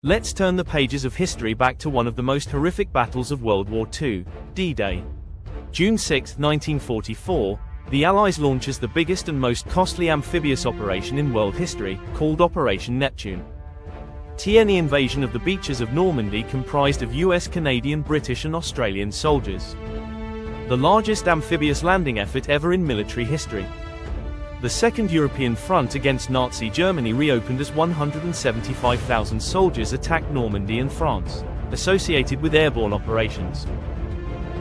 Let's turn the pages of history back to one of the most horrific battles of World War II, D-Day. June 6, 1944, the Allies launches the biggest and most costly amphibious operation in world history, called Operation Neptune. The invasion of the beaches of Normandy comprised of US, Canadian, British and Australian soldiers. The largest amphibious landing effort ever in military history. The Second European Front against Nazi Germany reopened as 175,000 soldiers attacked Normandy and France, associated with airborne operations.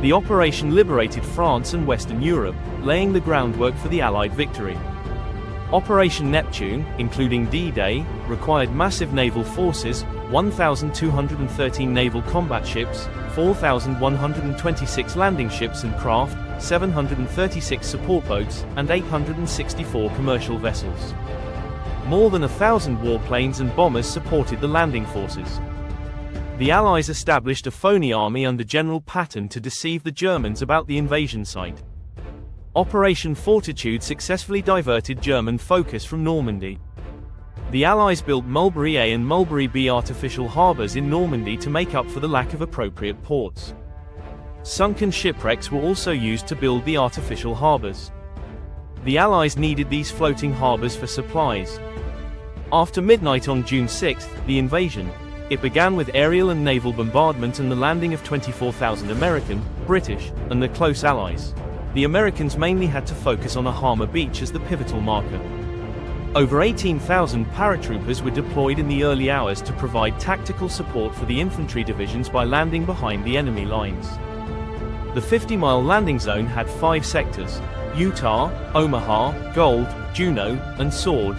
The operation liberated France and Western Europe, laying the groundwork for the Allied victory. Operation Neptune, including D-Day, required massive naval forces, 1,213 naval combat ships, 4,126 landing ships and craft, 736 support boats, and 864 commercial vessels. More than 1,000 warplanes and bombers supported the landing forces. The Allies established a phony army under General Patton to deceive the Germans about the invasion site. Operation Fortitude successfully diverted German focus from Normandy. The Allies built Mulberry A and Mulberry B artificial harbors in Normandy to make up for the lack of appropriate ports. Sunken shipwrecks were also used to build the artificial harbors. The Allies needed these floating harbors for supplies. After midnight on June 6, the invasion, it began with aerial and naval bombardment and the landing of 24,000 American, British, and the close allies. The Americans mainly had to focus on Omaha Beach as the pivotal marker. Over 18,000 paratroopers were deployed in the early hours to provide tactical support for the infantry divisions by landing behind the enemy lines. The 50-mile landing zone had 5 sectors: Utah, Omaha, Gold, Juneau, and Sword.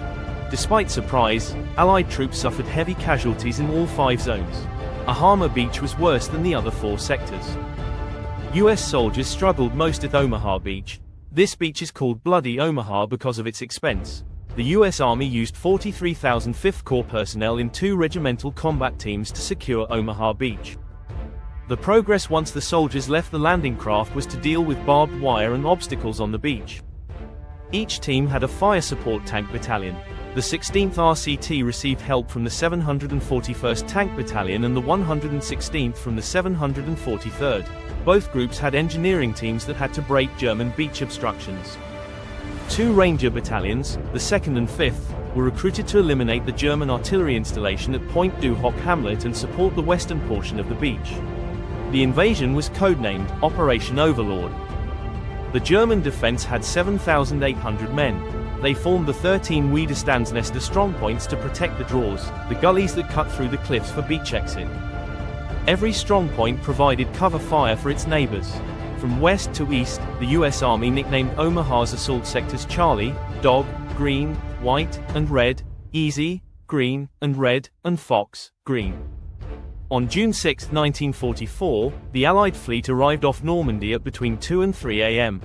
Despite surprise, Allied troops suffered heavy casualties in all 5 zones. Omaha Beach was worse than the other 4 sectors. US soldiers struggled most at Omaha Beach. This beach is called Bloody Omaha because of its expense. The US Army used 43,000 5th Corps personnel in 2 regimental combat teams to secure Omaha Beach. The progress once the soldiers left the landing craft was to deal with barbed wire and obstacles on the beach. Each team had a fire support tank battalion. The 16th RCT received help from the 741st Tank Battalion and the 116th from the 743rd. Both groups had engineering teams that had to break German beach obstructions. 2 Ranger battalions, the 2nd and 5th, were recruited to eliminate the German artillery installation at Point du Hoc Hamlet and support the western portion of the beach. The invasion was codenamed Operation Overlord. The German defense had 7,800 men. They formed the 13 Widerstandsnester strongpoints to protect the draws, the gullies that cut through the cliffs for beach exit. Every strongpoint provided cover fire for its neighbors. From west to east, the US Army nicknamed Omaha's assault sectors Charlie, Dog, Green, White, and Red, Easy, Green, and Red, and Fox, Green. On June 6, 1944, the Allied fleet arrived off Normandy at between 2 and 3 a.m.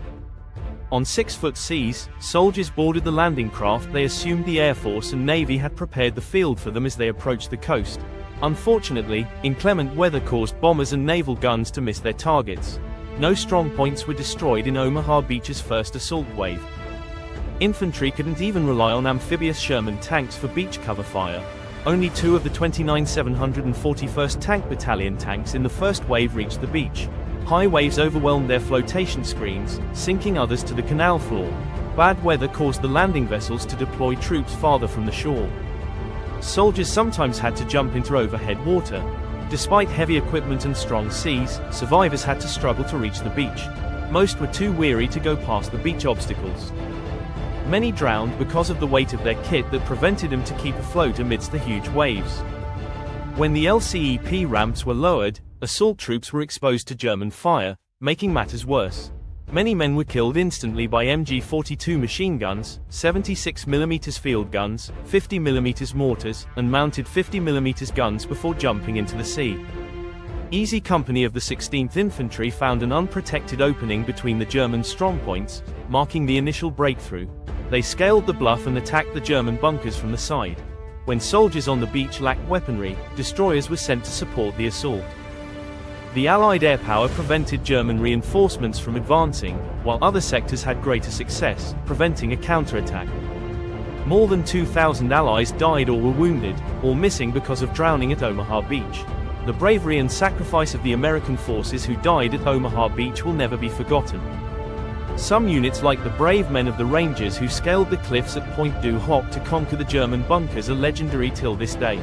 On 6-foot seas, soldiers boarded the landing craft. They assumed the Air Force and Navy had prepared the field for them as they approached the coast. Unfortunately, inclement weather caused bombers and naval guns to miss their targets. No strongpoints were destroyed in Omaha Beach's first assault wave. Infantry couldn't even rely on amphibious Sherman tanks for beach cover fire. Only 2 of the 29 741st Tank Battalion tanks in the first wave reached the beach. High waves overwhelmed their flotation screens, sinking others to the canal floor. Bad weather caused the landing vessels to deploy troops farther from the shore. Soldiers sometimes had to jump into overhead water. Despite heavy equipment and strong seas, survivors had to struggle to reach the beach. Most were too weary to go past the beach obstacles. Many drowned because of the weight of their kit that prevented them to keep afloat amidst the huge waves. When the LCEP ramps were lowered, assault troops were exposed to German fire, making matters worse. Many men were killed instantly by MG-42 machine guns, 76mm field guns, 50mm mortars, and mounted 50mm guns before jumping into the sea. Easy Company of the 16th Infantry found an unprotected opening between the German strongpoints, marking the initial breakthrough. They scaled the bluff and attacked the German bunkers from the side. When soldiers on the beach lacked weaponry, destroyers were sent to support the assault. The Allied air power prevented German reinforcements from advancing, while other sectors had greater success, preventing a counterattack. More than 2,000 Allies died or were wounded, or missing because of drowning at Omaha Beach. The bravery and sacrifice of the American forces who died at Omaha Beach will never be forgotten. Some units, like the brave men of the Rangers who scaled the cliffs at Point du Hoc to conquer the German bunkers, are legendary till this day.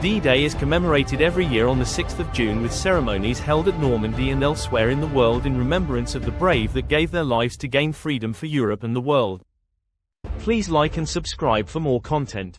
D-Day is commemorated every year on the 6th of June with ceremonies held at Normandy and elsewhere in the world in remembrance of the brave that gave their lives to gain freedom for Europe and the world. Please like and subscribe for more content.